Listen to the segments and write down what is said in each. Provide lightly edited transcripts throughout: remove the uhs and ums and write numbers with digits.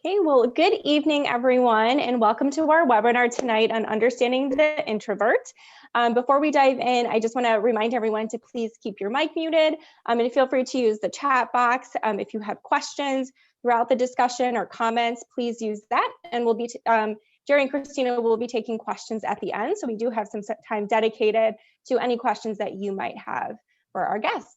Okay, well, good evening, everyone, and welcome to our webinar tonight on understanding the introvert. Before we dive in, I just want to remind everyone to please keep your mic muted and feel free to use the chat box. If you have questions throughout the discussion or comments, please use that, and we'll be Jeri and Christina will be taking questions at the end, so we do have some time dedicated to any questions that you might have for our guests.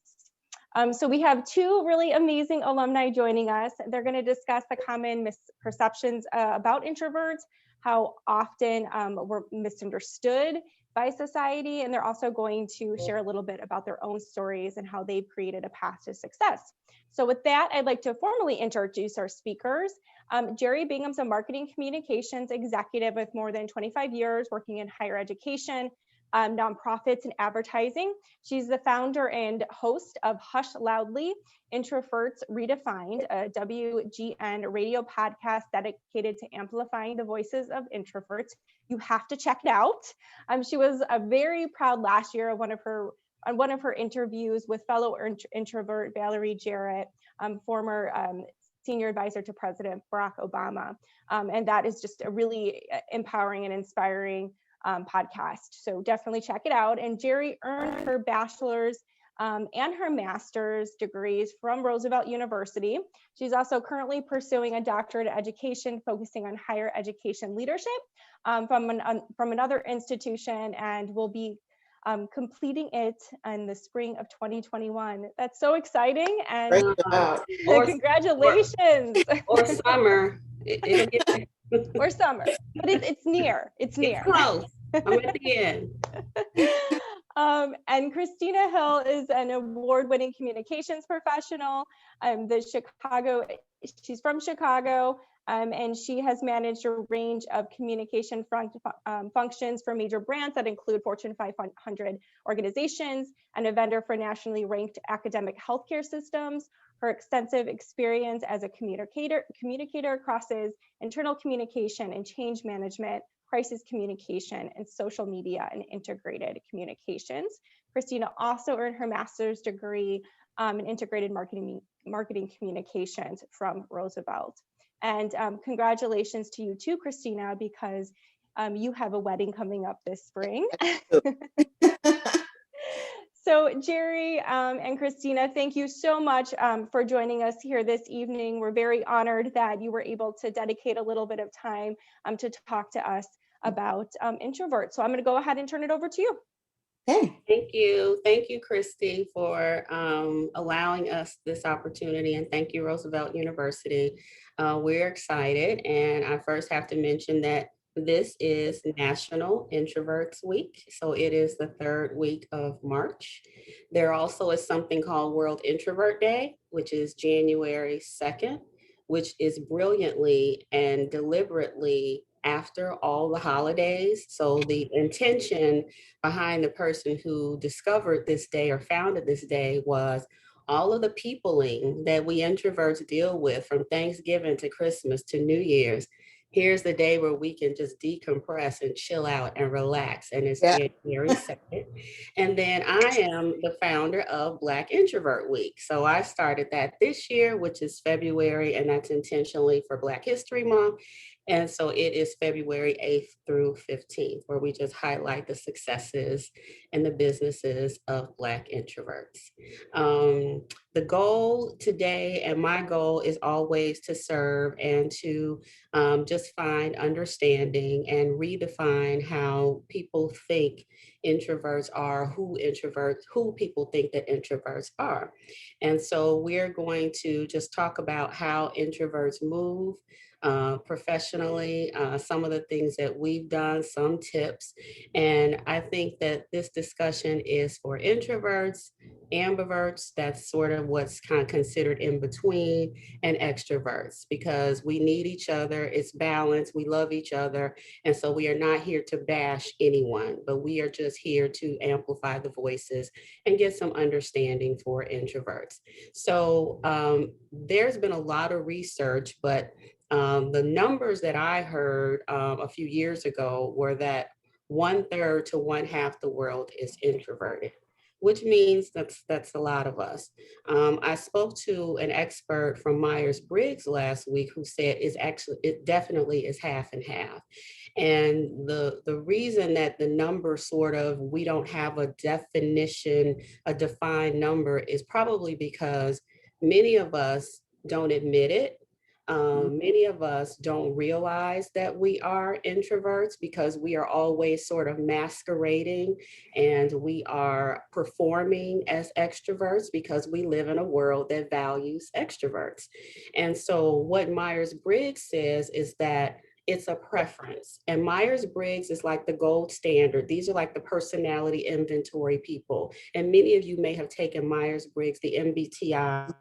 So we have two really amazing alumni joining us. They're going to discuss the common misperceptions about introverts, how often we're misunderstood by society, and they're also going to share a little bit about their own stories and how they've created a path to success. So with that, I'd like to formally introduce our speakers. Jeri Bingham's a marketing communications executive with more than 25 years working in higher education, nonprofits, and advertising. She's the founder and host of HushLoudly, Introverts Redefined, a WGN radio podcast dedicated to amplifying the voices of introverts. You have to check it out. She was very proud last year of one of her interviews with fellow introvert Valerie Jarrett, former senior advisor to President Barack Obama. And that is just a really empowering and inspiring podcast. So definitely check it out. And Jeri earned her bachelor's and her master's degrees from Roosevelt University. She's also currently pursuing a doctorate of education focusing on higher education leadership from another institution, and will be completing it in the spring of 2021. That's so exciting, and congratulations. Or summer. Or summer, but it's near. It's near. It's close. I'm at the end. And Christina Hill is an award-winning communications professional. She's from Chicago, and she has managed a range of communication functions for major brands that include Fortune 500 organizations and a vendor for nationally ranked academic healthcare systems. Her extensive experience as a communicator crosses internal communication and change management, crisis communication, and social media and integrated communications. Christina also earned her master's degree in integrated marketing communications from Roosevelt. And congratulations to you too, Christina, because you have a wedding coming up this spring. So Jeri and Christina, thank you so much for joining us here this evening. We're very honored that you were able to dedicate a little bit of time to talk to us about introverts. So I'm going to go ahead and turn it over to you. Hey. Thank you. Thank you, Christy, for allowing us this opportunity. And thank you, Roosevelt University. We're excited. And I first have to mention that this is National Introverts Week. So it is the third week of March. There also is something called World Introvert Day, which is January 2nd, which is brilliantly and deliberately after all the holidays. So the intention behind the person who discovered this day or founded this day was all of the peopling that we introverts deal with from Thanksgiving to Christmas to New Year's. Here's the day where we can just decompress and chill out and relax. And it's January 2nd. And then I am the founder of Black Introvert Week. So I started that this year, which is February, and that's intentionally for Black History Month. And so it is February 8th through 15th, where we just highlight the successes and the businesses of Black introverts. The goal today, and my goal, is always to serve and to just find understanding and redefine how people think introverts are, who people think that introverts are. And so we're going to just talk about how introverts move professionally, some of the things that we've done, some tips. And I think that this discussion is for introverts, ambiverts, that's sort of what's kind of considered in between, and extroverts, because we need each other. It's balance. We love each other. And so we are not here to bash anyone, but we are just here to amplify the voices and get some understanding for introverts. So there's been a lot of research, but the numbers that I heard a few years ago were that 1/3 to 1/2 the world is introverted, which means that's a lot of us. I spoke to an expert from Myers-Briggs last week who said it definitely is half and half. And the reason that the number we don't have a definition, a defined number, is probably because many of us don't admit it. Many of us don't realize that we are introverts because we are always sort of masquerading and we are performing as extroverts because we live in a world that values extroverts. And so what Myers-Briggs says is that it's a preference. And Myers-Briggs is like the gold standard. These are like the personality inventory people. And many of you may have taken Myers-Briggs, the MBTI,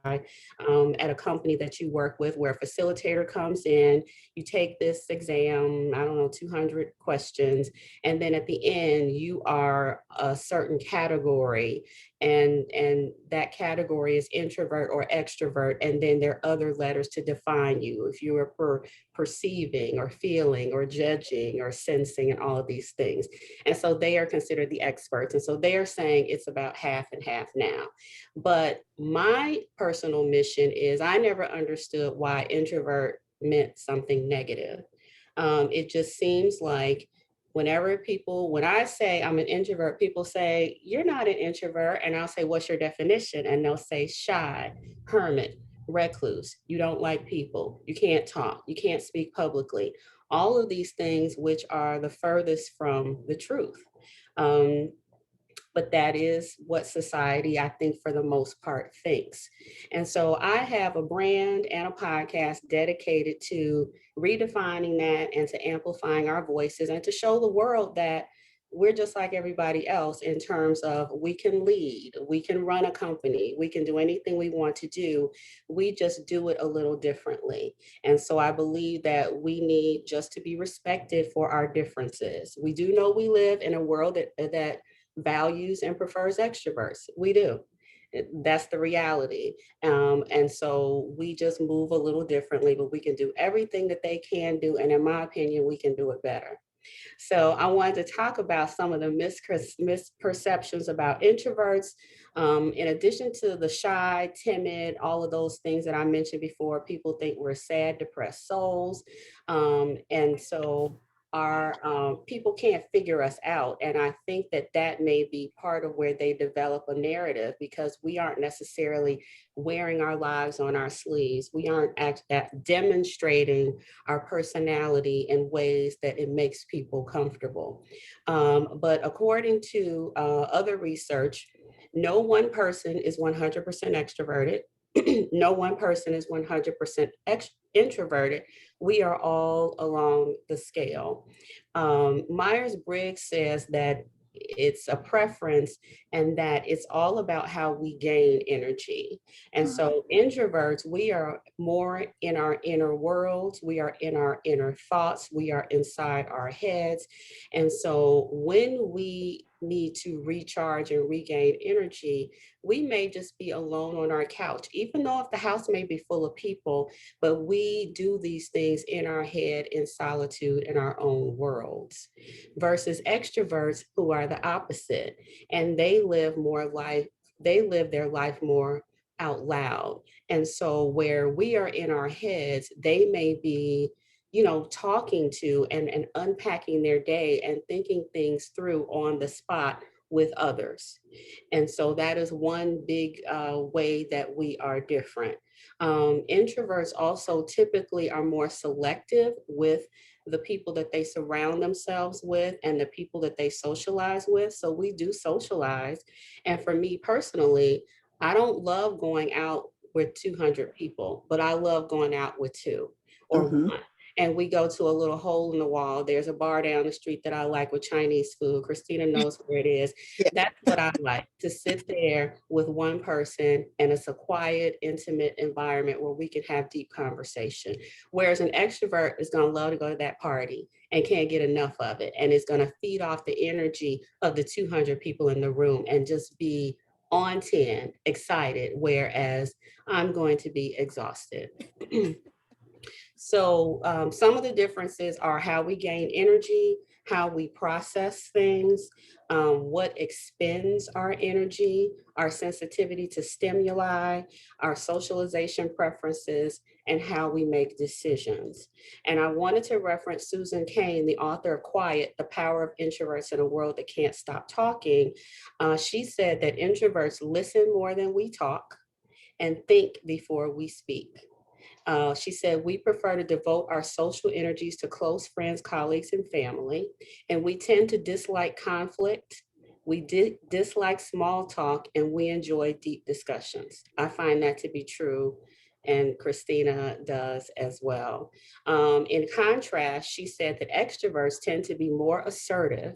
at a company that you work with, where a facilitator comes in, you take this exam, I don't know, 200 questions, and then at the end, you are a certain category, and that category is introvert or extrovert, and then there are other letters to define you, if you are perceiving or feeling or judging or sensing and all of these things. And so they are considered the experts. And so they are saying it's about half and half now. But my personal mission is I never understood why introvert meant something negative. It just seems like when I say I'm an introvert, people say, you're not an introvert. And I'll say, what's your definition? And they'll say shy, hermit, recluse, you don't like people, you can't talk, you can't speak publicly. All of these things which are the furthest from the truth. But that is what society, I think, for the most part, thinks. And so I have a brand and a podcast dedicated to redefining that and to amplifying our voices and to show the world that we're just like everybody else in terms of we can lead, we can run a company, we can do anything we want to do. We just do it a little differently. And so I believe that we need just to be respected for our differences. We do know we live in a world that values and prefers extroverts. We do. That's the reality. And so we just move a little differently, but we can do everything that they can do. And in my opinion, we can do it better. So I wanted to talk about some of the misperceptions about introverts. In addition to the shy, timid, all of those things that I mentioned before, people think we're sad, depressed souls. And so our people can't figure us out. And I think that may be part of where they develop a narrative, because we aren't necessarily wearing our lives on our sleeves. We aren't demonstrating our personality in ways that it makes people comfortable. But according to other research, no one person is 100% extroverted. No one person is 100% introverted. We are all along the scale. Myers-Briggs says that it's a preference and that it's all about how we gain energy. And so introverts, we are more in our inner worlds, we are in our inner thoughts, we are inside our heads. And so when we need to recharge and regain energy, we may just be alone on our couch, even though if the house may be full of people, but we do these things in our head in solitude in our own worlds, versus extroverts who are the opposite. And they live their life more out loud. And so where we are in our heads, they may be talking to and unpacking their day and thinking things through on the spot with others. And so that is one big way that we are different. Introverts also typically are more selective with the people that they surround themselves with and the people that they socialize with. So we do socialize. And for me personally, I don't love going out with 200 people, but I love going out with two or one. And we go to a little hole in the wall. There's a bar down the street that I like with Chinese food. Christina knows where it is. Yeah. That's what I like, to sit there with one person, and it's a quiet, intimate environment where we can have deep conversation. Whereas an extrovert is going to love to go to that party and can't get enough of it. And it's going to feed off the energy of the 200 people in the room and just be on 10, excited, whereas I'm going to be exhausted. So some of the differences are how we gain energy, how we process things, what expends our energy, our sensitivity to stimuli, our socialization preferences, and how we make decisions. And I wanted to reference Susan Cain, the author of Quiet, The Power of Introverts in a World That Can't Stop Talking. She said that introverts listen more than we talk and think before we speak. She said, we prefer to devote our social energies to close friends, colleagues, and family, and we tend to dislike conflict. We dislike small talk, and we enjoy deep discussions. I find that to be true, and Christina does as well. In contrast, she said that extroverts tend to be more assertive,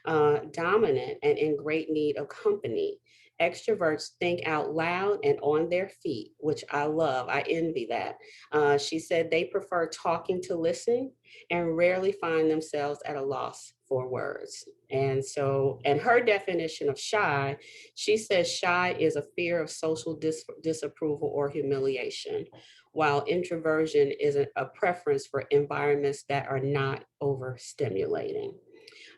dominant, and in great need of company. Extroverts think out loud and on their feet, which I love. I envy that. She said they prefer talking to listen and rarely find themselves at a loss for words. And so, and her definition of shy, she says shy is a fear of social disapproval or humiliation, while introversion is a preference for environments that are not overstimulating.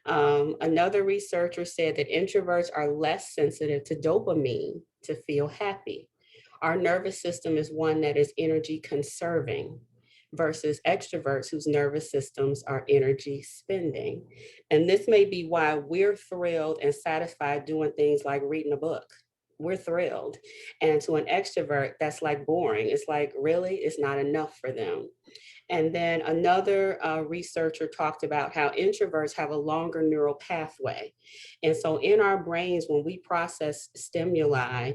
Another researcher said that introverts are less sensitive to dopamine to feel happy. Our nervous system is one that is energy conserving versus extroverts whose nervous systems are energy spending. And this may be why we're thrilled and satisfied doing things like reading a book. We're thrilled. And to an extrovert, that's like boring. It's like, really, it's not enough for them. And then another researcher talked about how introverts have a longer neural pathway. And so in our brains, when we process stimuli,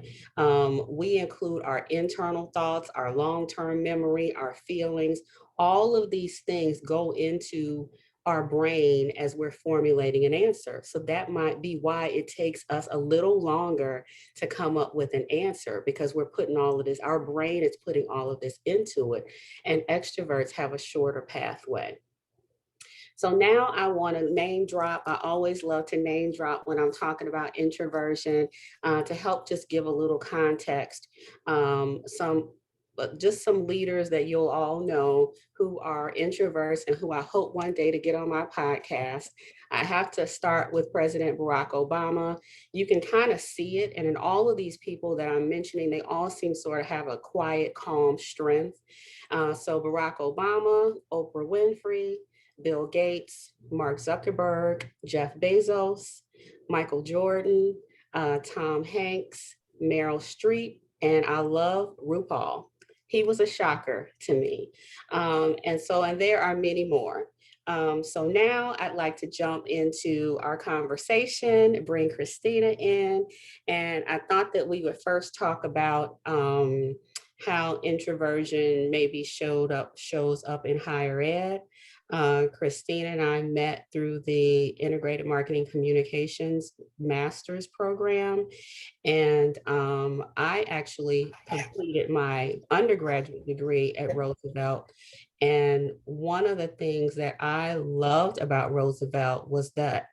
we include our internal thoughts, our long-term memory, our feelings. All of these things go into our brain as we're formulating an answer. So that might be why it takes us a little longer to come up with an answer, because we're putting all of this, our brain is putting all of this into it, and extroverts have a shorter pathway. So now I want to name drop. I always love to name drop when I'm talking about introversion to help just give a little context. Just some leaders that you'll all know who are introverts and who I hope one day to get on my podcast. I have to start with President Barack Obama. You can kind of see it. And in all of these people that I'm mentioning, they all seem sort of have a quiet, calm strength. So Barack Obama, Oprah Winfrey, Bill Gates, Mark Zuckerberg, Jeff Bezos, Michael Jordan, Tom Hanks, Meryl Streep, and I love RuPaul. He was a shocker to me. And there are many more. So now I'd like to jump into our conversation, bring Christina in. And I thought that we would first talk about how introversion maybe shows up in higher ed. Christina and I met through the Integrated Marketing Communications Master's Program. And I actually completed my undergraduate degree at Roosevelt. And one of the things that I loved about Roosevelt was that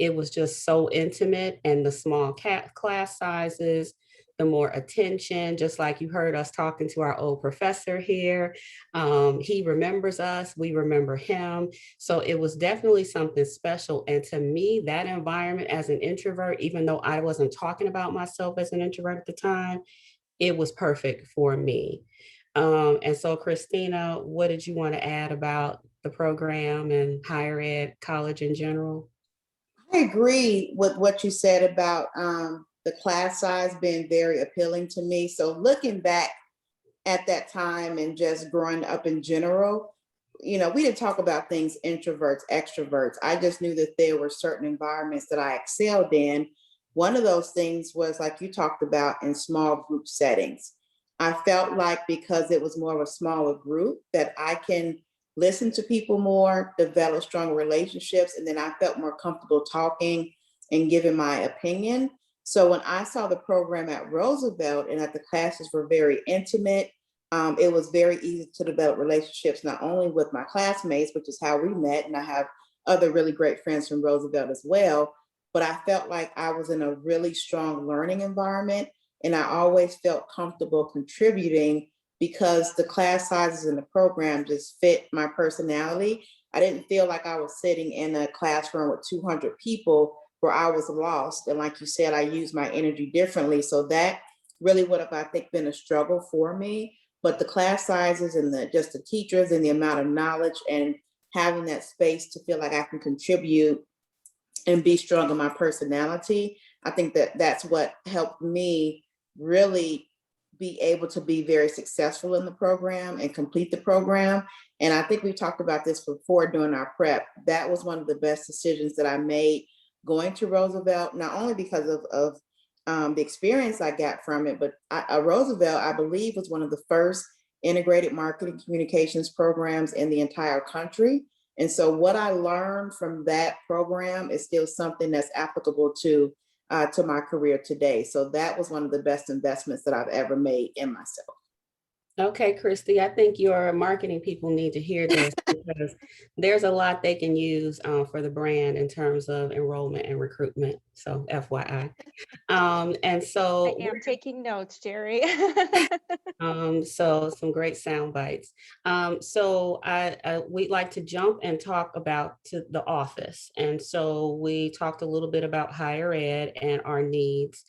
it was just so intimate, and the small class sizes, the more attention, just like you heard us talking to our old professor here. He remembers us, we remember him. So it was definitely something special. And to me, that environment as an introvert, even though I wasn't talking about myself as an introvert at the time, it was perfect for me. And so Christina, what did you want to add about the program and higher ed, college in general? I agree with what you said about the class size being very appealing to me. So looking back at that time and just growing up in general, we didn't talk about things introverts, extroverts. I just knew that there were certain environments that I excelled in. One of those things was, like you talked about, in small group settings. I felt like because it was more of a smaller group that I can listen to people more, develop stronger relationships, and then I felt more comfortable talking and giving my opinion. So when I saw the program at Roosevelt and that the classes were very intimate, it was very easy to develop relationships, not only with my classmates, which is how we met, and I have other really great friends from Roosevelt as well, but I felt like I was in a really strong learning environment, and I always felt comfortable contributing because the class sizes in the program just fit my personality. I didn't feel like I was sitting in a classroom with 200 people where I was lost. And like you said, I use my energy differently. So that really would have, I think, been a struggle for me. But the class sizes and just the teachers and the amount of knowledge and having that space to feel like I can contribute and be strong in my personality, I think that that's what helped me really be able to be very successful in the program and complete the program. And I think we talked about this before during our prep. That was one of the best decisions that I made going to Roosevelt, not only because of the experience I got from it, but Roosevelt, I believe, was one of the first integrated marketing communications programs in the entire country. And so what I learned from that program is still something that's applicable to my career today. So that was one of the best investments that I've ever made in myself. Okay, Christy, I think your marketing people need to hear this because there's a lot they can use for the brand in terms of enrollment and recruitment. So FYI. And so I am taking notes, Jeri. so some great sound bites. So we'd like to jump and talk about the office. And so we talked a little bit about higher ed and our needs.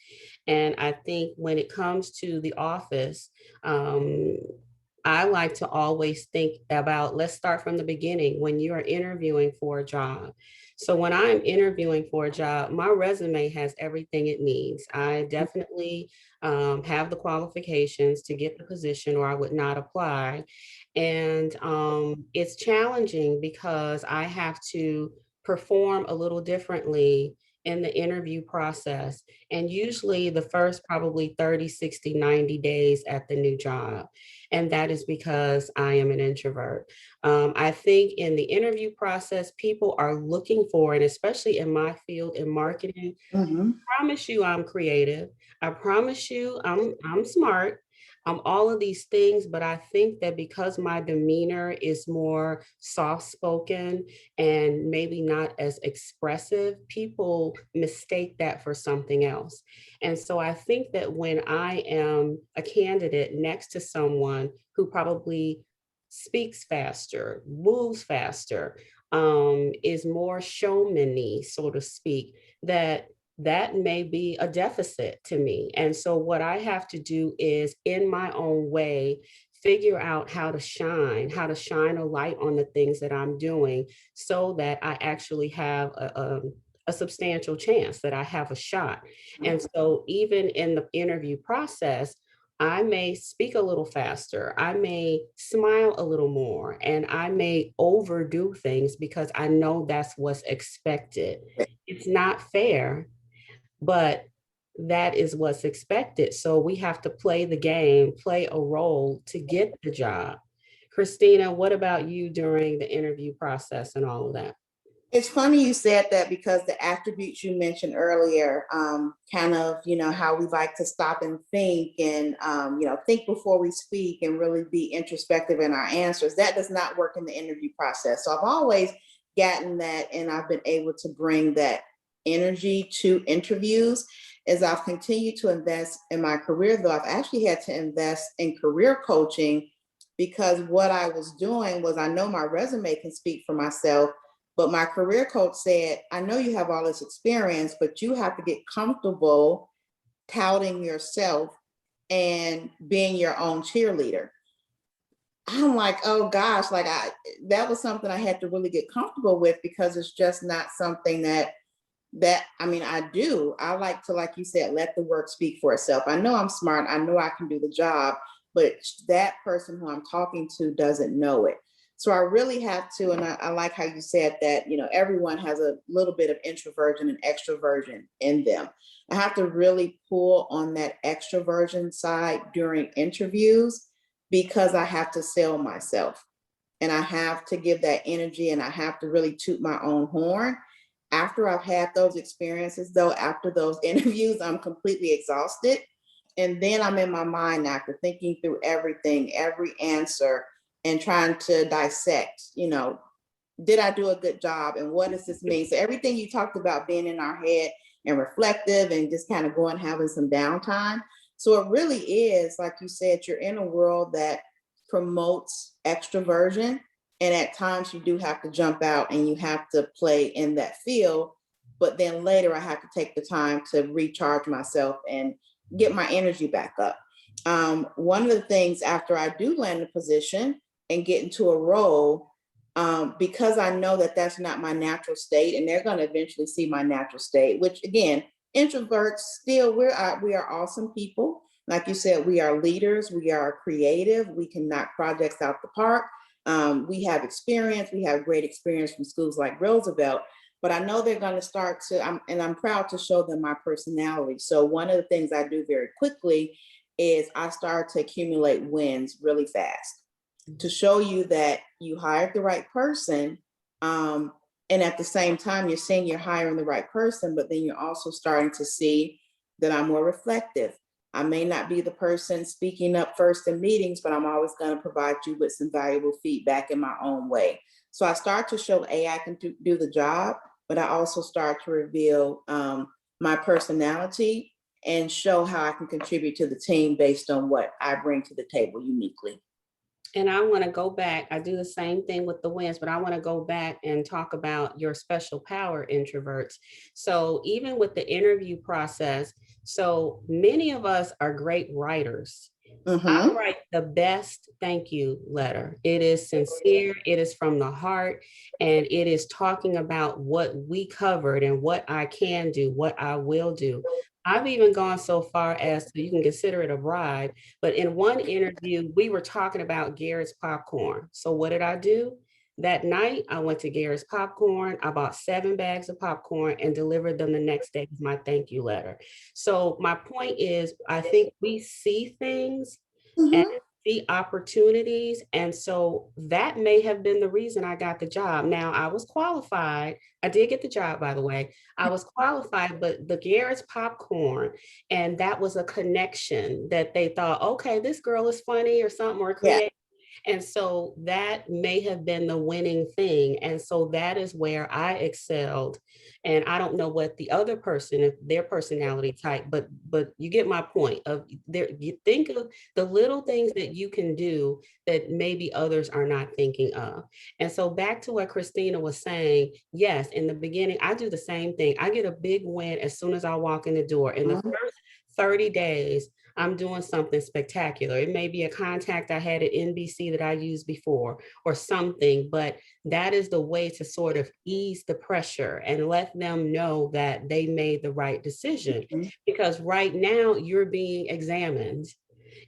And I think when it comes to the office, I like to always think about, let's start from the beginning when you are interviewing for a job. So when I'm interviewing for a job, my resume has everything it needs. I definitely have the qualifications to get the position or I would not apply. And it's challenging because I have to perform a little differently in the interview process. And usually the first probably 30, 60, 90 days at the new job. And that is because I am an introvert. I think in the interview process, people are looking for, and especially in my field in marketing, I promise you I'm creative. I promise you I'm smart. I'm all of these things, but I think that because my demeanor is more soft-spoken and maybe not as expressive, people mistake that for something else. And so I think that when I am a candidate next to someone who probably speaks faster, moves faster, is more showman-y, so to speak, that may be a deficit to me. And so what I have to do is, in my own way, figure out how to shine a light on the things that I'm doing so that I actually have a substantial chance, that I have a shot. And so even in the interview process, I may speak a little faster, I may smile a little more, and I may overdo things because I know that's what's expected. It's not fair, but that is what's expected. So we have to play the game, play a role to get the job. Christina, what about you during the interview process and all of that? It's funny you said that because the attributes you mentioned earlier, kind of, how we like to stop and think and, think before we speak and really be introspective in our answers. That does not work in the interview process. So I've always gotten that, and I've been able to bring that energy to interviews. As I've continued to invest in my career, though, I've actually had to invest in career coaching because what I was doing was, I know my resume can speak for myself, but my career coach said, I know you have all this experience, but you have to get comfortable touting yourself and being your own cheerleader. I'm like, oh gosh, that was something I had to really get comfortable with because it's just not something that I do. I like to, like you said, let the work speak for itself. I know I'm smart. I know I can do the job, but that person who I'm talking to doesn't know it. So I really have to, and I like how you said that, everyone has a little bit of introversion and extroversion in them. I have to really pull on that extroversion side during interviews because I have to sell myself and I have to give that energy and I have to really toot my own horn. After I've had those experiences, though, after those interviews, I'm completely exhausted. And then I'm in my mind after thinking through everything, every answer, and trying to dissect, did I do a good job? And what does this mean? So everything you talked about being in our head and reflective and just kind of going, having some downtime. So it really is, like you said, you're in a world that promotes extroversion. And at times you do have to jump out and you have to play in that field. But then later I have to take the time to recharge myself and get my energy back up. One of the things after I do land a position and get into a role, because I know that that's not my natural state, and they're going to eventually see my natural state, which again, introverts still, we are awesome people. Like you said, we are leaders, we are creative, we can knock projects out the park. We have experience, we have great experience from schools like Roosevelt, but I know they're going to start to, and I'm proud to show them my personality. So one of the things I do very quickly is I start to accumulate wins really fast to show you that you hired the right person. And at the same time, you're saying you're hiring the right person, but then you're also starting to see that I'm more reflective. I may not be the person speaking up first in meetings, but I'm always going to provide you with some valuable feedback in my own way. So I start to show I can do the job, but I also start to reveal my personality and show how I can contribute to the team based on what I bring to the table uniquely. And I want to go back. I do the same thing with the wins, but I want to go back and talk about your special power, introverts. So even with the interview process, so many of us are great writers. I write the best thank you letter. It is sincere, it is from the heart, and it is talking about what we covered and what I can do, what I will do. I've even gone so far as to, you can consider it a bribe, but in one interview, we were talking about Garrett's popcorn. So what did I do? That night, I went to Garrett's popcorn. I bought 7 bags of popcorn and delivered them the next day with my thank you letter. So my point is, I think we see things and see opportunities. And so that may have been the reason I got the job. Now, I was qualified. I did get the job, by the way. I was qualified, but the Garrett's popcorn, and that was a connection that they thought, okay, this girl is funny or something, or creative. And so that may have been the winning thing. And so that is where I excelled. And I don't know what the other person, if their personality type, but you get my point of there. You think of the little things that you can do that maybe others are not thinking of. And so back to what Christina was saying, yes, in the beginning, I do the same thing. I get a big win as soon as I walk in the door. In the first 30 days, I'm doing something spectacular. It may be a contact I had at NBC that I used before or something, but that is the way to sort of ease the pressure and let them know that they made the right decision. Because right now you're being examined.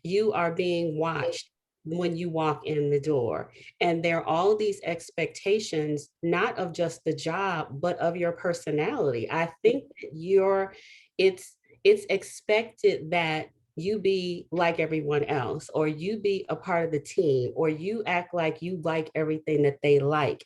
You are being watched when you walk in the door. And there are all these expectations, not of just the job, but of your personality. I think that it's expected that you be like everyone else, or you be a part of the team, or you act like you like everything that they like.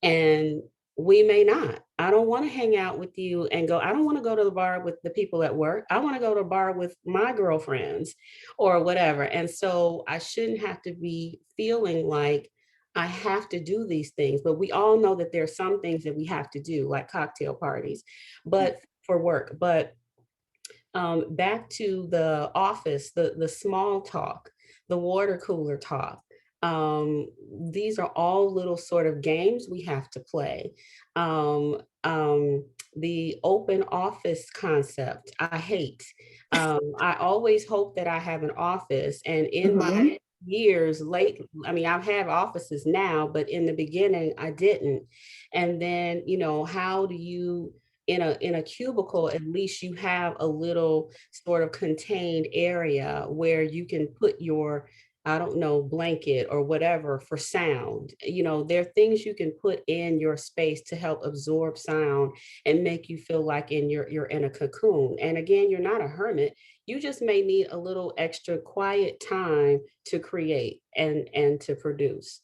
And we may not. I don't want to hang out with you and go, I don't want to go to the bar with the people at work. I want to go to a bar with my girlfriends or whatever. And so I shouldn't have to be feeling like I have to do these things. But we all know that there are some things that we have to do, like cocktail parties, but for work. But back to the office, the small talk, the water cooler talk. These are all little sort of games we have to play. The open office concept, I hate. I always hope that I have an office, and in my years late, I mean, I have offices now, but in the beginning, I didn't. And then, how do you, in a cubicle, at least you have a little sort of contained area where you can put your, I don't know, blanket or whatever for sound. There are things you can put in your space to help absorb sound and make you feel like you're in a cocoon. And again, you're not a hermit. You just may need a little extra quiet time to create and to produce.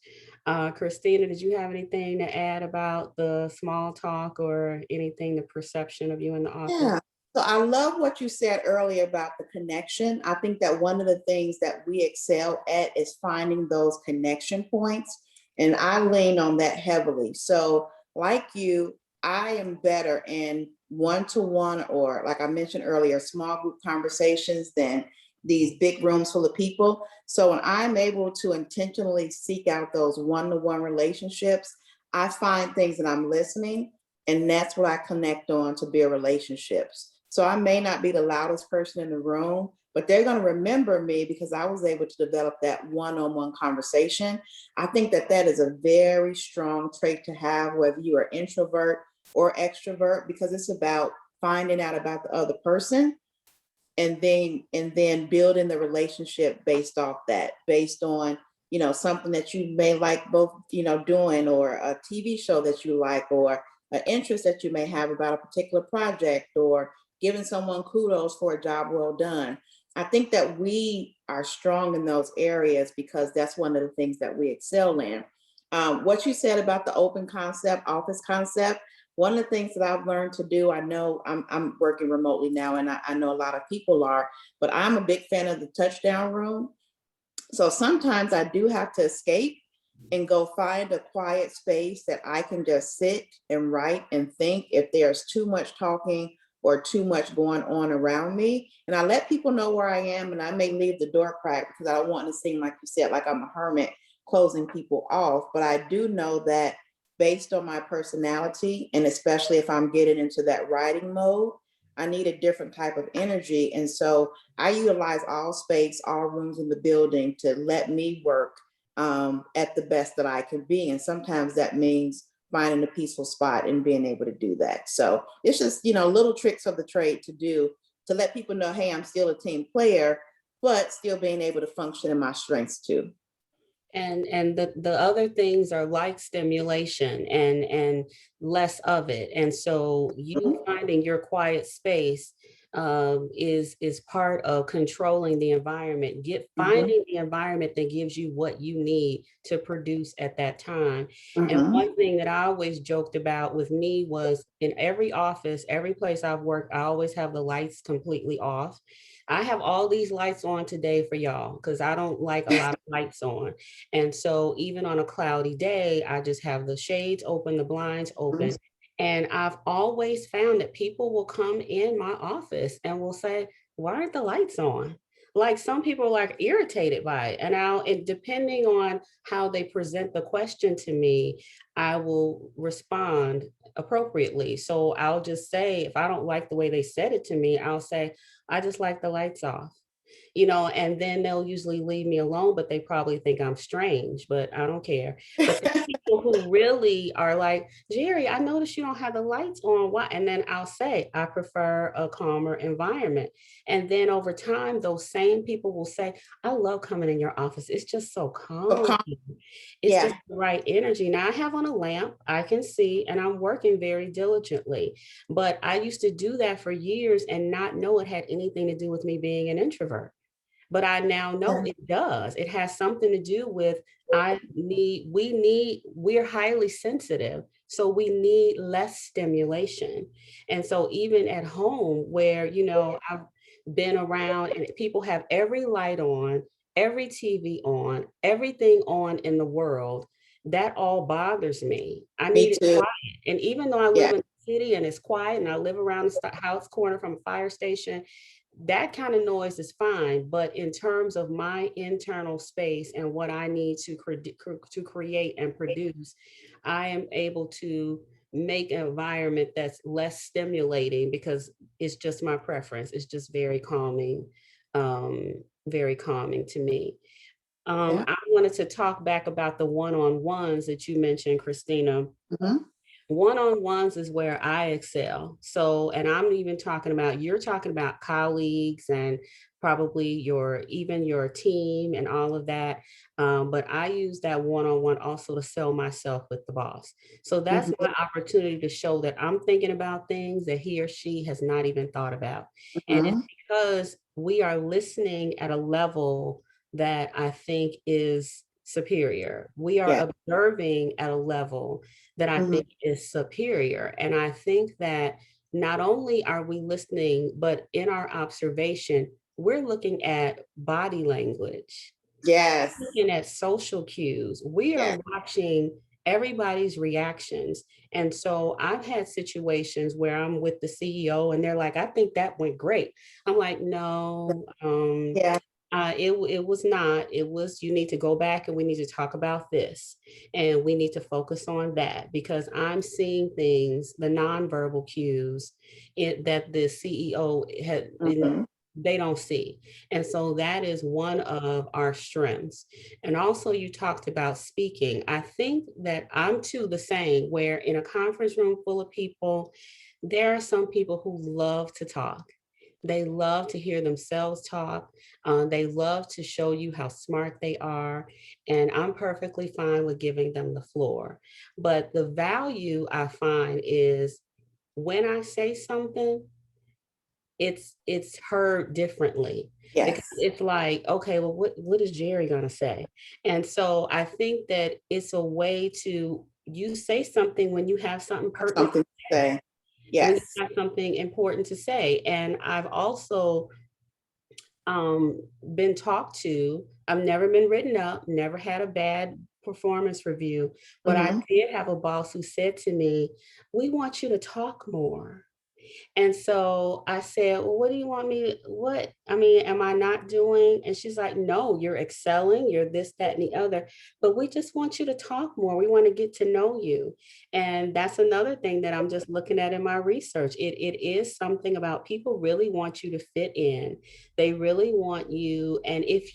Christina, did you have anything to add about the small talk or anything, the perception of you in the office? Yeah. So I love what you said earlier about the connection. I think that one of the things that we excel at is finding those connection points. And I lean on that heavily. So like you, I am better in one-to-one, or like I mentioned earlier, small group conversations than these big rooms full of people. So when I'm able to intentionally seek out those one-to-one relationships, I find things that I'm listening, and that's what I connect on to build relationships. So I may not be the loudest person in the room, but they're going to remember me because I was able to develop that one-on-one conversation. I think that that is a very strong trait to have, whether you are introvert or extrovert, because it's about finding out about the other person and then building the relationship based off that, based on, you know, something that you may like both, you know, doing, or a TV show that you like, or an interest that you may have about a particular project, or giving someone kudos for a job well done. I think that we are strong in those areas because that's one of the things that we excel in. What you said about the open concept, office concept, one of the things that I've learned to do, I know I'm working remotely now, and I know a lot of people are, but I'm a big fan of the touchdown room. So sometimes I do have to escape and go find a quiet space that I can just sit and write and think if there's too much talking or too much going on around me. And I let people know where I am, and I may leave the door cracked because I don't want to seem, like you said, like I'm a hermit closing people off. But I do know that based on my personality, and especially if I'm getting into that writing mode, I need a different type of energy. And so I utilize all space, all rooms in the building to let me work at the best that I can be. And sometimes that means finding a peaceful spot and being able to do that. So it's just, you know, little tricks of the trade to do to let people know, hey, I'm still a team player, but still being able to function in my strengths too. And the other things are like stimulation and less of it. And so you finding your quiet space is part of controlling the environment. Finding the environment that gives you what you need to produce at that time. And one thing that I always joked about with me was, in every office, every place I've worked, I always have the lights completely off. I have all these lights on today for y'all because I don't like a lot of lights on. And so even on a cloudy day, I just have the shades open, the blinds open. And I've always found that people will come in my office and will say, why aren't the lights on? Like, some people are like irritated by it. And depending on how they present the question to me, I will respond appropriately. So I'll just say, if I don't like the way they said it to me, I'll say, I just like the lights off. You know, and then they'll usually leave me alone, but they probably think I'm strange, but I don't care. But the people who really are like, Jeri, I noticed you don't have the lights on. Why? And then I'll say, I prefer a calmer environment. And then over time, those same people will say, I love coming in your office. It's just so calm. It's just the right energy. Now I have on a lamp, I can see, and I'm working very diligently. But I used to do that for years and not know it had anything to do with me being an introvert. But I now know it does. It has something to do with we're highly sensitive. So we need less stimulation. And so even at home where, you know, I've been around and people have every light on, every TV on, everything on in the world, that all bothers me. I need it quiet. And even though I live in the city and it's quiet and I live around the house corner from a fire station, that kind of noise is fine. But in terms of my internal space and what I need to create and produce, I am able to make an environment that's less stimulating because it's just my preference. It's just very calming to me. I wanted to talk back about the one-on-ones that you mentioned, Christina. One-on-ones is where I excel. So, and I'm even you're talking about colleagues and probably your team and all of that. But I use that one-on-one also to sell myself with the boss. So that's my opportunity to show that I'm thinking about things that he or she has not even thought about. And it's because we are listening at a level that I think is superior. We are observing at a level that I think is superior. And I think that not only are we listening, but in our observation, we're looking at body language. Yes. We're looking at social cues. We are watching everybody's reactions. And so I've had situations where I'm with the CEO and they're like, I think that went great. I'm like, no, Yeah. it was not. It was, you need to go back and we need to talk about this. And we need to focus on that because I'm seeing things, the nonverbal cues that the CEO had, Mhm. they don't see. And so that is one of our strengths. And also, you talked about speaking. I think that I'm too the same, where in a conference room full of people, there are some people who love to talk. They love to hear themselves talk. They love to show you how smart they are. And I'm perfectly fine with giving them the floor. But the value I find is when I say something, it's heard differently because Yes. it's like, okay, well, what is Jeri gonna say? And so I think that it's a way to, you say something when you have something pertinent, Something to say. when you Yes. have something important to say. And I've also been talked to. I've never been written up, never had a bad performance review, but I Hmm. did have a boss who said to me, we want you to talk more. And so I said, well, what do you want me to, what? I mean, am I not doing? And she's like, no, you're excelling, you're this, that, and the other, but we just want you to talk more. We want to get to know you. And that's another thing that I'm just looking at in my research. It is something about people really want you to fit in. They really want you. And if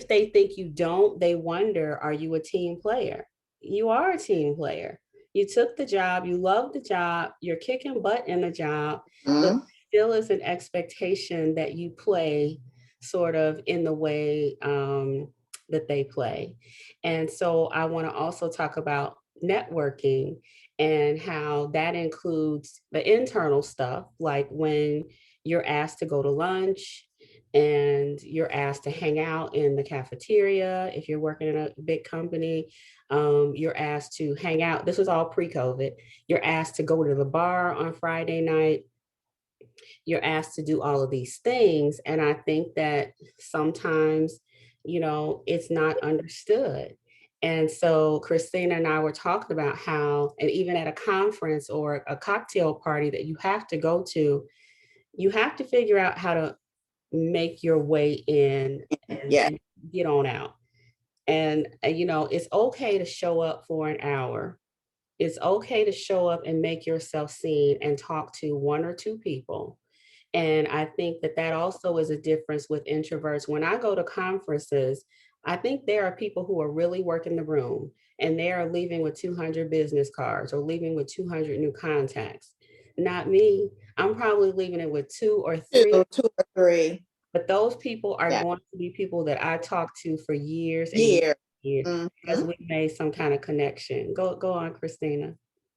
they think you don't, they wonder, are you a team player? You are a team player. You took the job, you love the job, you're kicking butt in the job, but Hmm. still is an expectation that you play sort of in the way that they play. And so I want to also talk about networking and how that includes the internal stuff, like when you're asked to go to lunch and you're asked to hang out in the cafeteria. If you're working in a big company, you're asked to hang out. This was all pre-COVID. You're asked to go to the bar on Friday night. You're asked to do all of these things. And I think that sometimes, it's not understood. And so Christina and I were talking about how, and even at a conference or a cocktail party that you have to go to, you have to figure out how to make your way in Yeah. and get on out. And, it's okay to show up for an hour. It's okay to show up and make yourself seen and talk to one or two people. And I think that that also is a difference with introverts. When I go to conferences, I think there are people who are really working the room and they are leaving with 200 business cards or leaving with 200 new contacts. Not me. I'm probably leaving it with two or three, Two or three. but those people are Yeah. going to be people that I talked to for years and years Year. and years because Hmm. we made some kind of connection. Go on, Christina.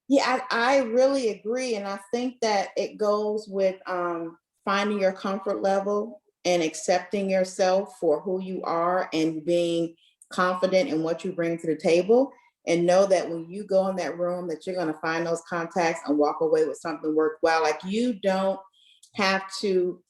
Yeah, I really agree. And I think that it goes with finding your comfort level and accepting yourself for who you are and being confident in what you bring to the table. And know that when you go in that room, that you're going to find those contacts and walk away with something worthwhile. Like you don't have to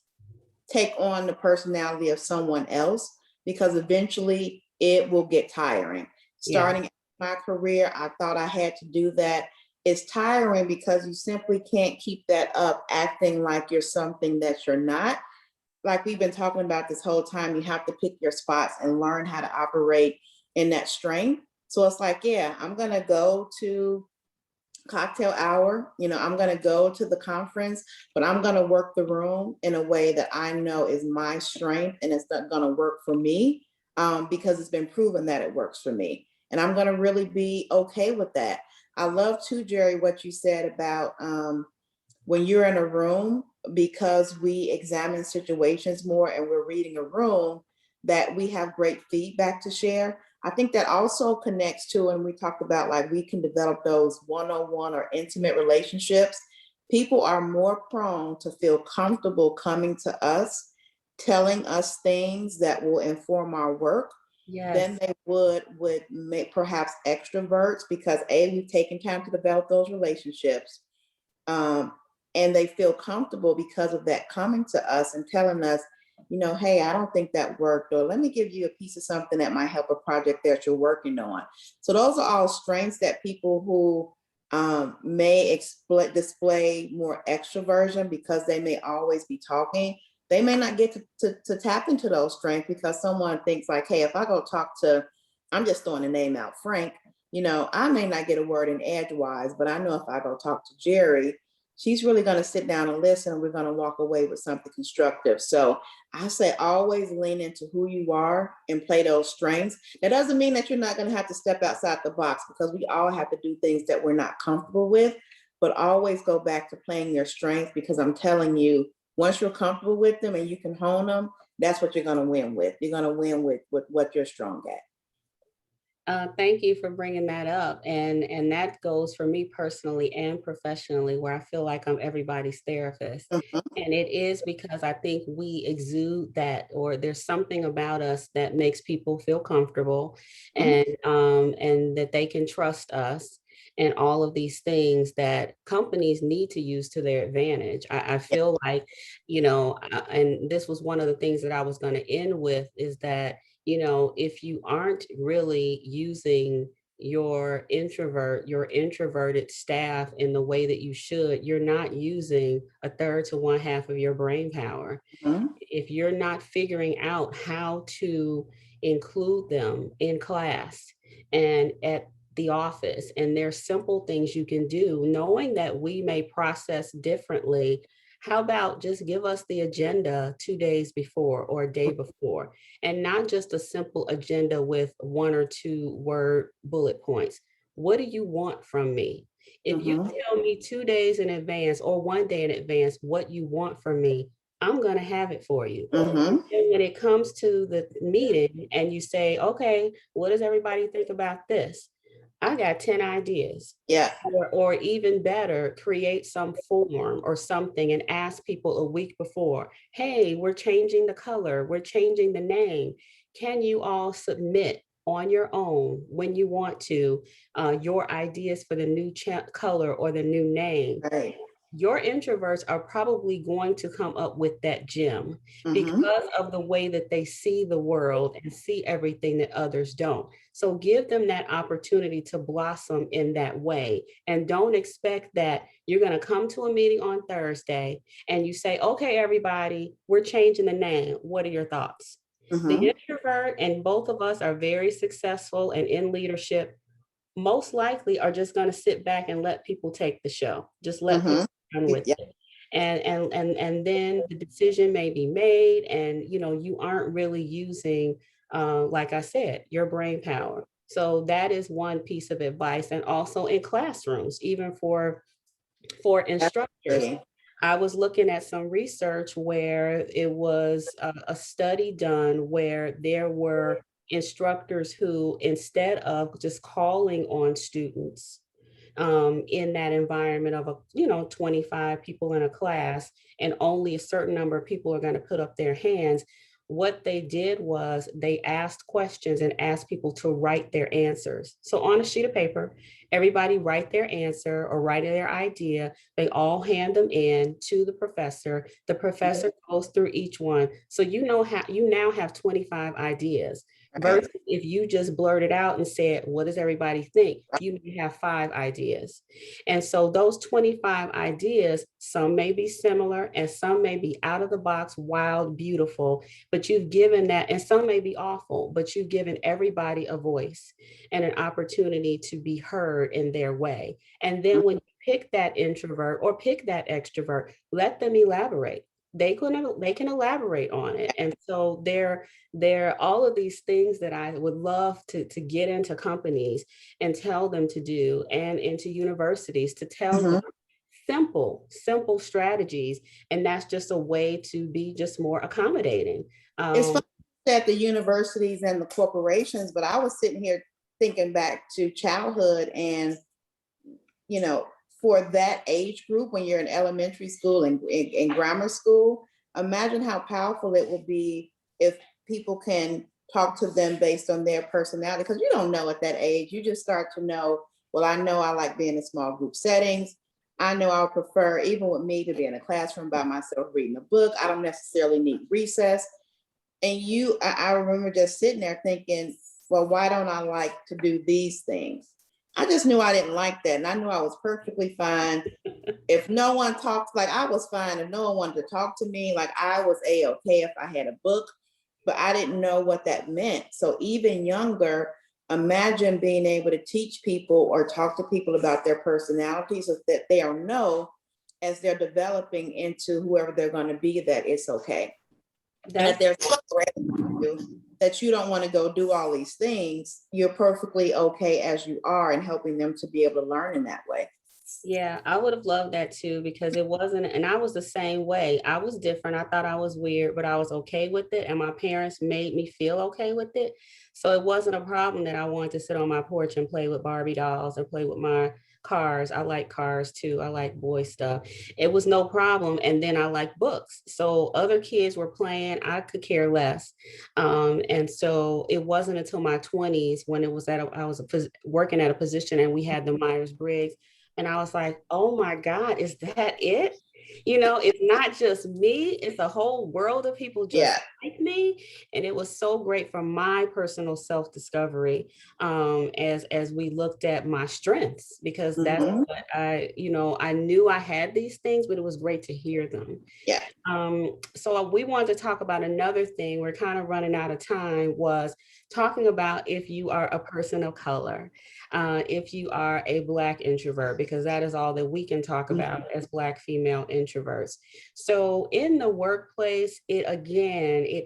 take on the personality of someone else because eventually it will get tiring. Yeah. Starting my career, I thought I had to do that. It's tiring because you simply can't keep that up, acting like you're something that you're not. Like we've been talking about this whole time, you have to pick your spots and learn how to operate in that strength. So it's like, yeah, I'm going to go to cocktail hour. I'm going to go to the conference, but I'm going to work the room in a way that I know is my strength and it's not going to work for me because it's been proven that it works for me. And I'm going to really be okay with that. I love too, Jeri, what you said about when you're in a room, because we examine situations more and we're reading a room, that we have great feedback to share. I think that also connects to, and we talked about like we can develop those one-on-one or intimate relationships. People are more prone to feel comfortable coming to us, telling us things that will inform our work than Yes. they would make perhaps extroverts, because we've taken time to develop those relationships. Um, and they feel comfortable because of that coming to us and telling us, hey, I don't think that worked, or let me give you a piece of something that might help a project that you're working on. So those are all strengths that people who may display more extroversion because they may always be talking. They may not get to tap into those strengths because someone thinks like, hey, if I go talk to, I'm just throwing a name out, Frank, I may not get a word in edgewise, but I know if I go talk to Jeri, she's really going to sit down and listen, and we're going to walk away with something constructive. So I say always lean into who you are and play those strengths. That doesn't mean that you're not going to have to step outside the box, because we all have to do things that we're not comfortable with, but always go back to playing your strengths, because I'm telling you, once you're comfortable with them and you can hone them, that's what you're going to win with. You're going to win with what you're strong at. Thank you for bringing that up. And that goes for me personally and professionally, where I feel like I'm everybody's therapist. Mhm. And it is because I think we exude that, or there's something about us that makes people feel comfortable, and that they can trust us, and all of these things that companies need to use to their advantage. I feel like, and this was one of the things that I was going to end with, is that if you aren't really using your introverted staff in the way that you should, you're not using a third to one half of your brain power. Mhm. If you're not figuring out how to include them in class and at the office, and there's simple things you can do, knowing that we may process differently. How about just give us the agenda 2 days before or a day before, and not just a simple agenda with 1 or 2 word bullet points. What do you want from me? If you tell me 2 days in advance or 1 day in advance what you want from me, I'm going to have it for you. Mhm. And when it comes to the meeting and you say, okay, what does everybody think about this? I got 10 ideas. Yeah. Or even better, create some form or something and ask people a week before, hey, we're changing the color, we're changing the name. Can you all submit on your own when you want to your ideas for the new color or the new name? Right. Your introverts are probably going to come up with that gem because of the way that they see the world and see everything that others don't. So give them that opportunity to blossom in that way. And don't expect that you're going to come to a meeting on Thursday and you say, okay, everybody, we're changing the name. What are your thoughts? The introvert, and both of us are very successful and in leadership, most likely are just going to sit back and let people take the show. Just let people run with Yeah. it. And then the decision may be made, and you aren't really using, like I said, your brain power. So that is one piece of advice. And also in classrooms, even for instructors, Absolutely. I was looking at some research where it was a study done where there were instructors who, instead of just calling on students in that environment of 25 people in a class, and only a certain number of people are going to put up their hands, what they did was they asked questions and asked people to write their answers. So on a sheet of paper, everybody write their answer or write their idea. They all hand them in to the professor. The professor goes through each one. So you now have 25 ideas. Right. Versus if you just blurted out and said, what does everybody think? You may have 5 ideas. And so those 25 ideas, some may be similar and some may be out of the box, wild, beautiful, but you've given that, and some may be awful, but you've given everybody a voice and an opportunity to be heard in their way. And then when you pick that introvert or pick that extrovert, let them elaborate. They can elaborate on it. And so there are all of these things that I would love to get into companies and tell them to do, and into universities to tell them simple strategies. And that's just a way to be just more accommodating. It's funny that the universities and the corporations, but I was sitting here thinking back to childhood, and for that age group, when you're in elementary school and in grammar school, imagine how powerful it will be if people can talk to them based on their personality, because you don't know at that age. You just start to know, well, I know I like being in small group settings. I know I would prefer, even with me, to be in a classroom by myself reading a book. I don't necessarily need recess. And I remember just sitting there thinking, well, why don't I like to do these things? I just knew I didn't like that. And I knew I was perfectly fine. If no one talked, like I was fine. If no one wanted to talk to me, like I was A-okay if I had a book, but I didn't know what that meant. So even younger, imagine being able to teach people or talk to people about their personalities so that they know as they're developing into whoever they're going to be, that it's okay. That there's that you don't want to go do all these things. You're perfectly okay as you are, and helping them to be able to learn in that way. Yeah, I would have loved that too, because it wasn't, and I was the same way. I was different. I thought I was weird, but I was okay with it. And my parents made me feel okay with it. So it wasn't a problem that I wanted to sit on my porch and play with Barbie dolls and play with my cars. I like cars too. I like boy stuff. It was no problem. And then I like books. So other kids were playing, I could care less. And so it wasn't until my 20s when it was I was working at a position and we had the Myers-Briggs. And I was like, oh my God, is that it? You know, it's not just me, it's a whole world of people just like me. And it was so great for my personal self-discovery as we looked at my strengths, because that's what I knew I had these things, but it was great to hear them. Yeah. So we wanted to talk about another thing. We're kind of running out of time, was talking about if you are a person of color, if you are a Black introvert, because that is all that we can talk about as Black female introverts. So in the workplace, it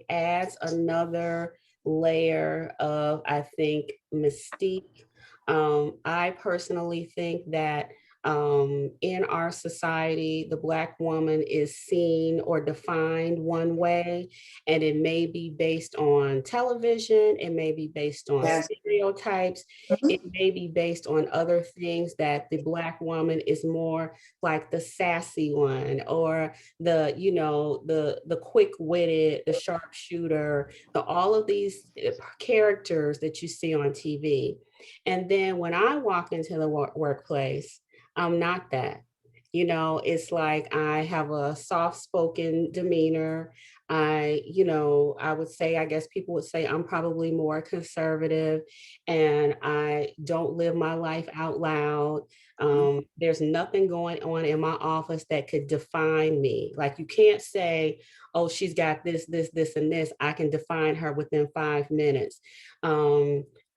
adds another layer of, I think, mystique. I personally think that in our society, the Black woman is seen or defined one way, and it may be based on television, it may be based on stereotypes, it may be based on other things, that the Black woman is more like the sassy one, or the quick-witted, the sharpshooter, all of these characters that you see on TV. And then when I walk into the workplace, I'm not that. It's like I have a soft-spoken demeanor. I would say, I guess people would say I'm probably more conservative, and I don't live my life out loud. There's nothing going on in my office that could define me. Like, you can't say, oh, she's got this, and this. I can define her within 5 minutes.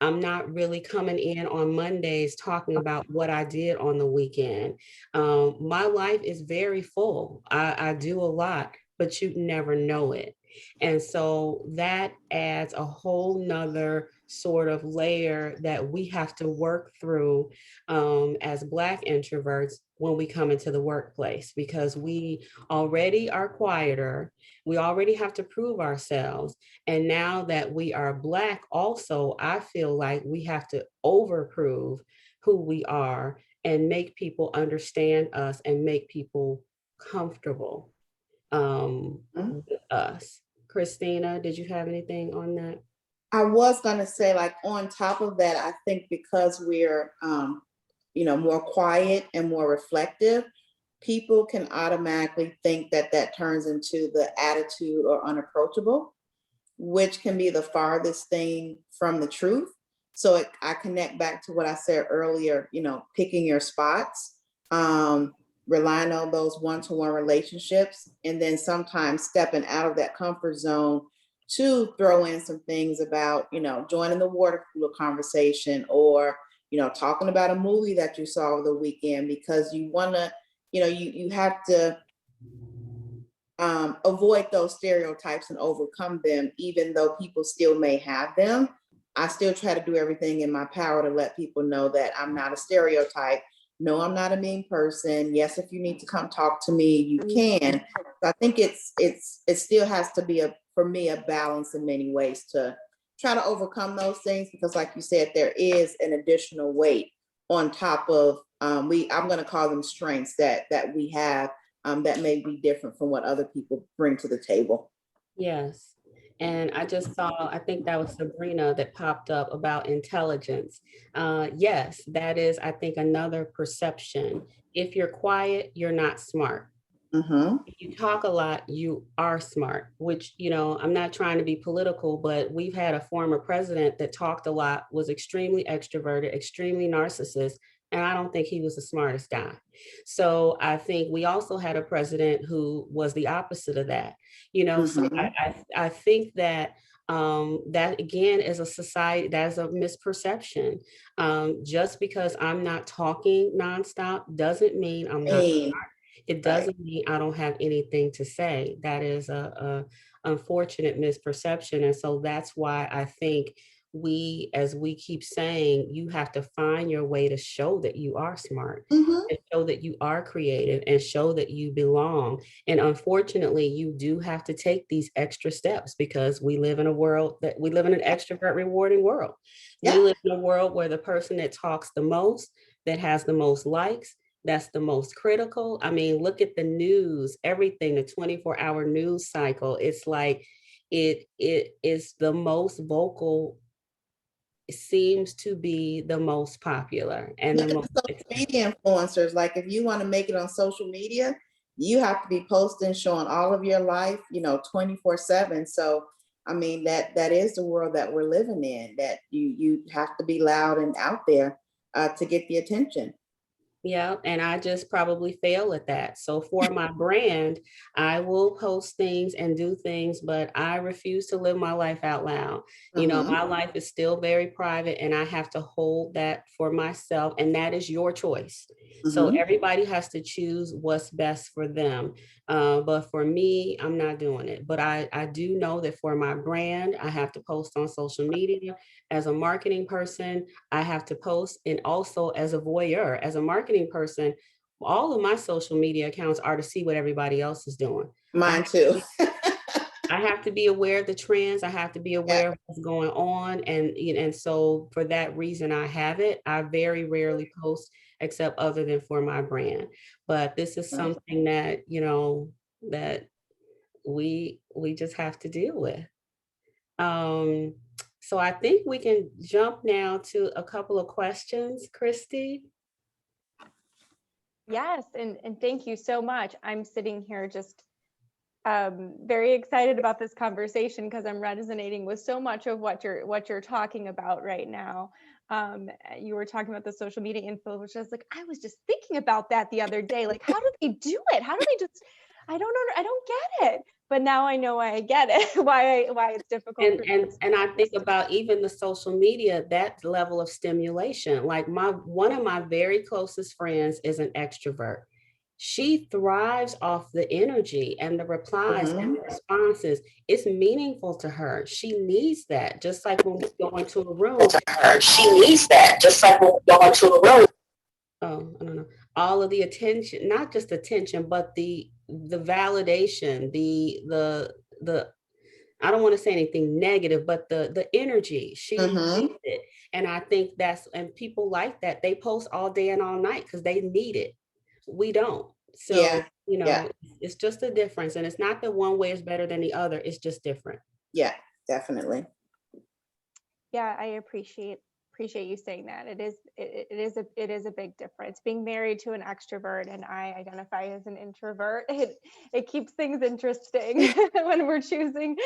I'm not really coming in on Mondays talking about what I did on the weekend. My life is very full. I do a lot, but you never know it. And so that adds a whole nother sort of layer that we have to work through as Black introverts when we come into the workplace, because we already are quieter. We already have to prove ourselves. And now that we are Black also, I feel like we have to overprove who we are and make people understand us and make people comfortable with us. Christina, did you have anything on that? I was going to say, like, on top of that, I think because we're, more quiet and more reflective, people can automatically think that that turns into the attitude or unapproachable, which can be the farthest thing from the truth. So I connect back to what I said earlier, picking your spots, relying on those one-to-one relationships, and then sometimes stepping out of that comfort zone to throw in some things about, joining the water cooler conversation, or, talking about a movie that you saw over the weekend, because you want to, you have to avoid those stereotypes and overcome them, even though people still may have them. I still try to do everything in my power to let people know that I'm not a stereotype. No, I'm not a mean person. Yes, if you need to come talk to me, you can. So I think it still has to be for me, a balance in many ways to try to overcome those things, because like you said, there is an additional weight on top of I'm going to call them strengths that we have that may be different from what other people bring to the table. Yes. And I just saw, I think that was Sabrina that popped up about intelligence. Yes, that is, I think, another perception. If you're quiet, you're not smart. Mm-hmm. If you talk a lot, you are smart, which, I'm not trying to be political, but we've had a former president that talked a lot, was extremely extroverted, extremely narcissist, and I don't think he was the smartest guy. So I think we also had a president who was the opposite of that, so Mm-hmm. I think that that again is a society, that's a misperception. Just because I'm not talking nonstop doesn't mean I'm not. Hey, It right. doesn't mean I don't have anything to say. That is a unfortunate misperception. And so that's why I think as we keep saying, you have to find your way to show that you are smart Mm-hmm. and show that you are creative and show that you belong. And unfortunately, you do have to take these extra steps because we live in an extrovert rewarding world. We Yeah. live in a world where the person that talks the most, that has the most likes, that's the most critical. I mean, look at the news, everything, the 24-hour news cycle. It's like it is the most vocal, it seems to be the most popular and the Look at most the social media influencers. Like if you want to make it on social media, you have to be posting, showing all of your life, 24/7. So I mean that is the world that we're living in, that you have to be loud and out there to get the attention. Yeah, and I just probably fail at that. So for my brand, I will post things and do things, but I refuse to live my life out loud. Mm-hmm. My life is still very private and I have to hold that for myself, and that is your choice. So Mm-hmm. everybody has to choose what's best for them. But for me, I'm not doing it. But I do know that for my brand, I have to post on social media. As a marketing person, I have to post, and also as a voyeur, as a marketing person, all of my social media accounts are to see what everybody else is doing. I Mine have too. I have to be aware of the trends. I have to be Yeah. aware of what's going on. And so for that reason, I have it. I very rarely post except other than for my brand. But this is something that, that we just have to deal with. Um, so I think we can jump now to a couple of questions, Christy. Yes, and thank you so much. I'm sitting here just very excited about this conversation because I'm resonating with so much of what you're talking about right now. You were talking about the social media info, which I was just thinking about that the other day. Like, how do they do it? How do they just? I don't know. I don't get it. But now I know why I get it. why it's difficult. And I think about even the social media, that level of stimulation. Like one of my very closest friends is an extrovert. She thrives off the energy and the replies and the responses. It's meaningful to her. She needs that. Just like when we go into a room. She needs that. Just like when we go into a room. Oh, I don't know. All of the attention, not just attention, but the validation, the I don't want to say anything negative, but the energy, she needs it. And I think and people like that, they post all day and all night because they need it. We don't. So, Yeah. it's just a difference. And it's not that one way is better than the other. It's just different. Yeah, definitely. Yeah, I appreciate you saying that. It is a big difference. Being married to an extrovert and I identify as an introvert, it keeps things interesting when we're choosing,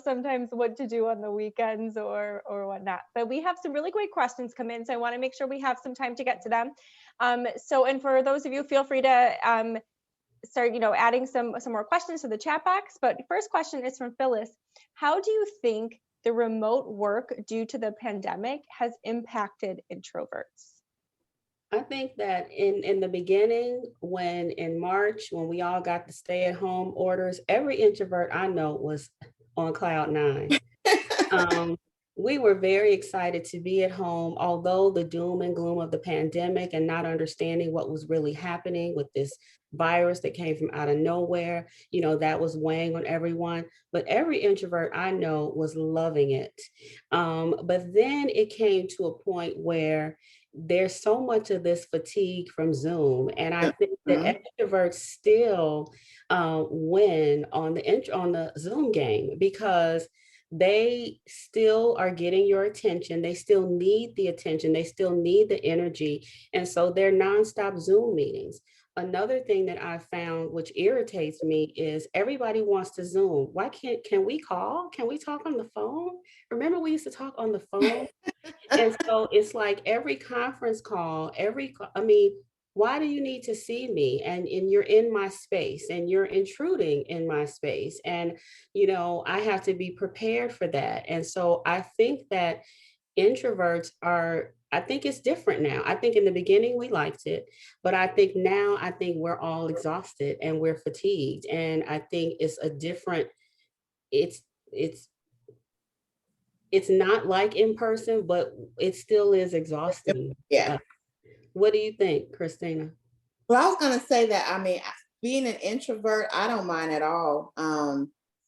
sometimes what to do on the weekends or whatnot. But we have some really great questions come in, so I want to make sure we have some time to get to them. And for those of you, feel free to start, adding some more questions to the chat box. But the first question is from Phyllis. How do you think the remote work due to the pandemic has impacted introverts? I think that in the beginning, in March, when we all got the stay-at-home orders, every introvert I know was on cloud nine. We were very excited to be at home, although the doom and gloom of the pandemic and not understanding what was really happening with this virus that came from out of nowhere, that was weighing on everyone. But every introvert I know was loving it. But then it came to a point where there's so much of this fatigue from Zoom, and I think that extroverts still win on the Zoom game because they still are getting your attention. They still need the attention. They still need the energy. And so they're nonstop Zoom meetings. Another thing that I found, which irritates me, is everybody wants to Zoom. Why can we call? Can we talk on the phone? Remember we used to talk on the phone? And so it's like every conference call, why do you need to see me? And you're in my space and you're intruding in my space. And, I have to be prepared for that. And so I think that introverts I think it's different now. I think in the beginning we liked it, but I think now, we're all exhausted and we're fatigued. And I think it's a different, it's, it's, it's not like in person, but it still is exhausting. Yeah. What do you think, Christina? Well, I was going to say that, being an introvert, I don't mind at all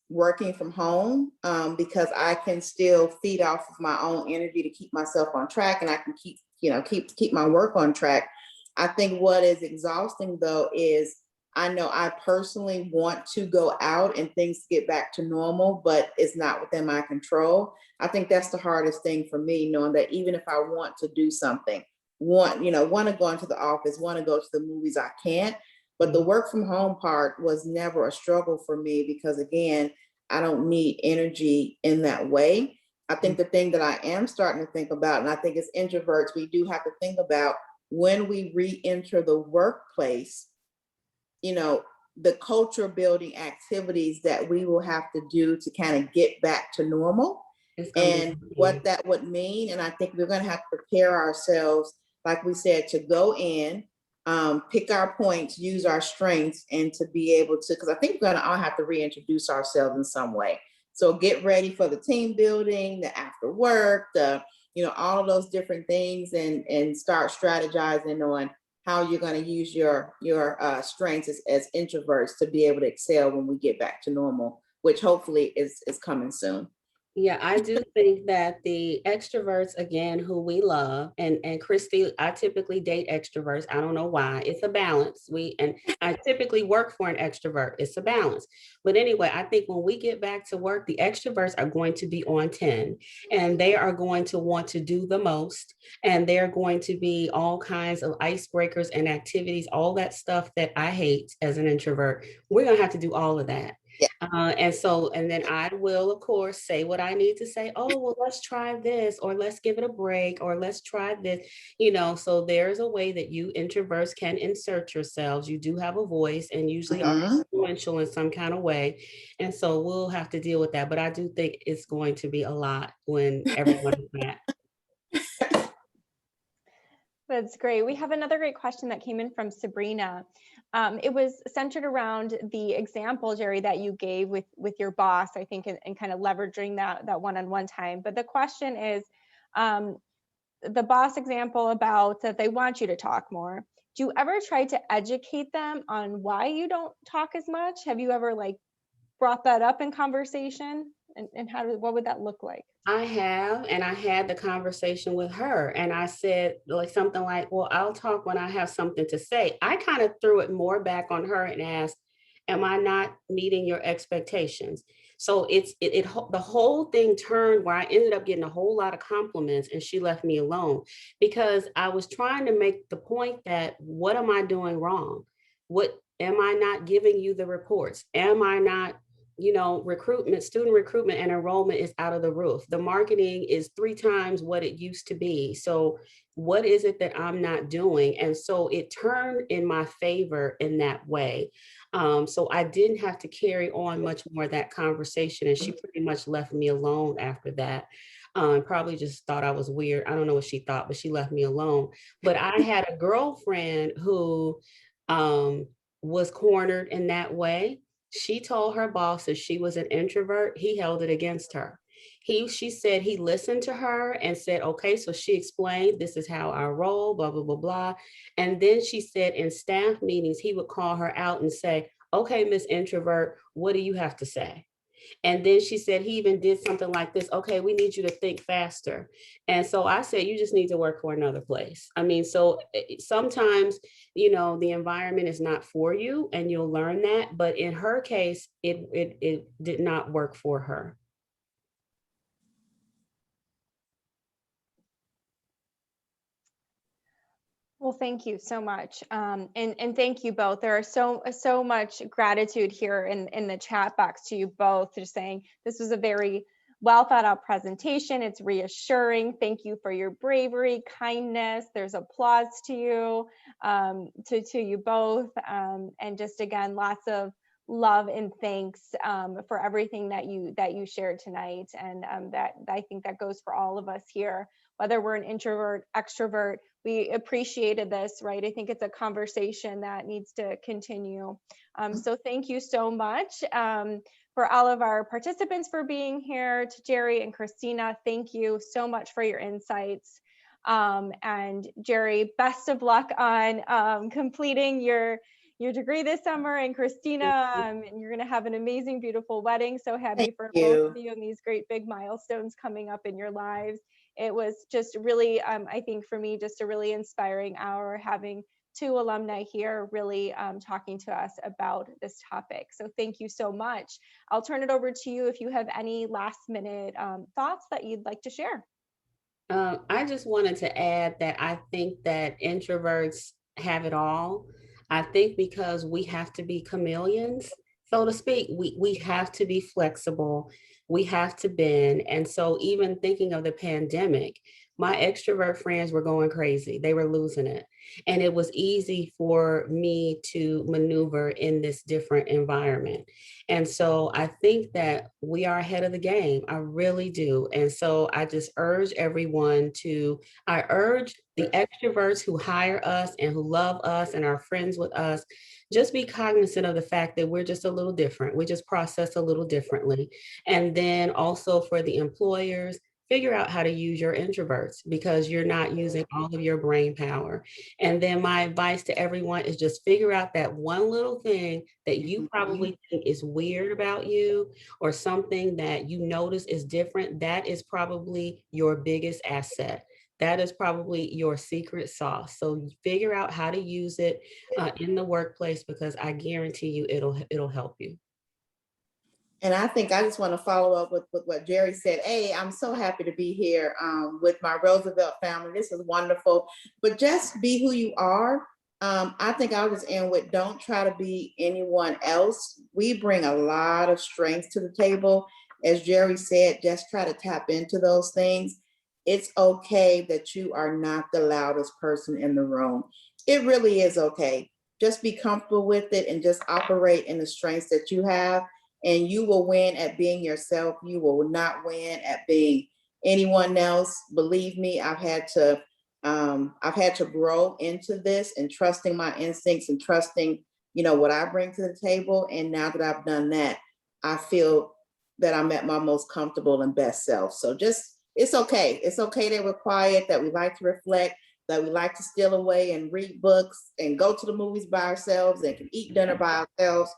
working from home because I can still feed off of my own energy to keep myself on track, and I can keep my work on track. I think what is exhausting though is I know I personally want to go out and things get back to normal, but it's not within my control. I think that's the hardest thing for me, knowing that even if I want to do something, want to go into the office, want to go to the movies, I can't. But the work from home part was never a struggle for me because, again, I don't need energy in that way. I think the thing that I am starting to think about, and I think as introverts, we do have to think about when we re-enter the workplace, the culture building activities that we will have to do to kind of get back to normal and what that would mean. And I think we're going to have to prepare ourselves, like we said, to go in, pick our points, use our strengths, and to be able to, because I think we're going to all have to reintroduce ourselves in some way. So get ready for the team building, the after work, all of those different things, and start strategizing on how you're going to use your strengths as introverts to be able to excel when we get back to normal, which hopefully is coming soon. Yeah, I do think that the extroverts, again, who we love, and Christy, I typically date extroverts. I don't know why. It's a balance. I typically work for an extrovert. It's a balance. But anyway, I think when we get back to work, the extroverts are going to be on 10, and they are going to want to do the most. And they're going to be all kinds of icebreakers and activities, all that stuff that I hate as an introvert. We're going to have to do all of that. Yeah. And then I will, of course, say what I need to say. Oh, well, let's try this, or let's give it a break, or let's try this, so there's a way that you introverts can insert yourselves. You do have a voice and usually are influential in some kind of way. And so we'll have to deal with that. But I do think it's going to be a lot when everyone is back. That's great. We have another great question that came in from Sabrina. It was centered around the example, Jeri, that you gave with your boss, I think, and kind of leveraging that one-on-one time. But the question is, the boss example about that they want you to talk more. Do you ever try to educate them on why you don't talk as much? Have you ever brought that up in conversation? And what would that look like? I have, and I had the conversation with her, and I said something like, well, I'll talk when I have something to say. I kind of threw it more back on her and asked, am I not meeting your expectations? So the whole thing turned where I ended up getting a whole lot of compliments, and she left me alone because I was trying to make the point that what am I doing wrong? What am I not giving you the reports? Am I not student recruitment and enrollment is out of the roof. The marketing is 3 times what it used to be. So what is it that I'm not doing? And so it turned in my favor in that way. So I didn't have to carry on much more of that conversation. And she pretty much left me alone after that. Probably just thought I was weird. I don't know what she thought, but she left me alone. But I had a girlfriend who was cornered in that way. She told her boss that she was an introvert. He held it against her. She said he listened to her and said, okay, so she explained, this is how I roll, blah, blah, blah, blah. And then she said in staff meetings, he would call her out and say, okay, Miss Introvert, what do you have to say? And then she said he even did something like this. Okay, we need you to think faster. And so I said, you just need to work for another place. I mean, so sometimes, the environment is not for you and you'll learn that. But in her case, it did not work for her. Well, thank you so much. And thank you both. There are so much gratitude here in the chat box to you both, just saying this was a very well thought out presentation. It's reassuring. Thank you for your bravery, kindness. There's applause to you, to you both. And just again, lots of love and thanks for everything that you shared tonight. And that I think that goes for all of us here, whether we're an introvert, extrovert. We appreciated this, right? I think it's a conversation that needs to continue. So thank you so much for all of our participants for being here. To Jeri and Christina, thank you so much for your insights. And Jeri, best of luck on completing your degree this summer. And Christina, you're going to have an amazing, beautiful wedding. So happy for both of you and these great big milestones coming up in your lives. It was just really, I think for me, just a really inspiring hour having two alumni here really talking to us about this topic. So thank you so much. I'll turn it over to you if you have any last minute thoughts that you'd like to share. I just wanted to add that I think that introverts have it all. I think because we have to be chameleons, so to speak, we have to be flexible. We have to bend. And so even thinking of the pandemic, my extrovert friends were going crazy. They were losing it. And it was easy for me to maneuver in this different environment. And so I think that we are ahead of the game. I really do. And so I just urge everyone I urge the extroverts who hire us and who love us and are friends with us, just be cognizant of the fact that we're just a little different. We just process a little differently. And then also for the employers, figure out how to use your introverts because you're not using all of your brain power. And then my advice to everyone is just figure out that one little thing that you probably think is weird about you or something that you notice is different. That is probably your biggest asset. That is probably your secret sauce. So figure out how to use it in the workplace because I guarantee you it'll help you. And I think I just want to follow up with what Jeri said. Hey, I'm so happy to be here with my Roosevelt family. This is wonderful. But just be who you are. I think I'll just end with don't try to be anyone else. We bring a lot of strengths to the table. As Jeri said, just try to tap into those things. It's okay that you are not the loudest person in the room. It really is okay. Just be comfortable with it and just operate in the strengths that you have. And you will win at being yourself. You will not win at being anyone else. Believe me, I've had to grow into this and trusting my instincts and trusting, what I bring to the table. And now that I've done that, I feel that I'm at my most comfortable and best self. So it's okay. It's okay that we're quiet, that we like to reflect, that we like to steal away and read books and go to the movies by ourselves and can eat dinner by ourselves.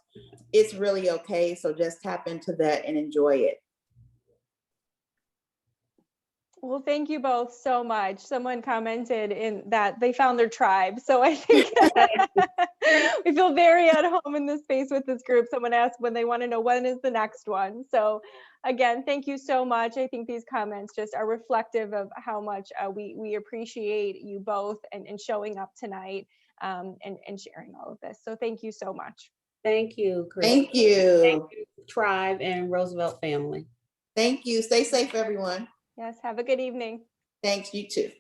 It's really okay. So just tap into that and enjoy it. Well, thank you both so much. Someone commented in that they found their tribe. So I think we feel very at home in this space with this group. Someone asked when they want to know when is the next one. So again, thank you so much. I think these comments just are reflective of how much we appreciate you both and showing up tonight and sharing all of this. So thank you so much. Thank you, Chris. Thank you. Thank you, Tribe and Roosevelt family. Thank you. Stay safe, everyone. Yes, have a good evening. Thanks, you too.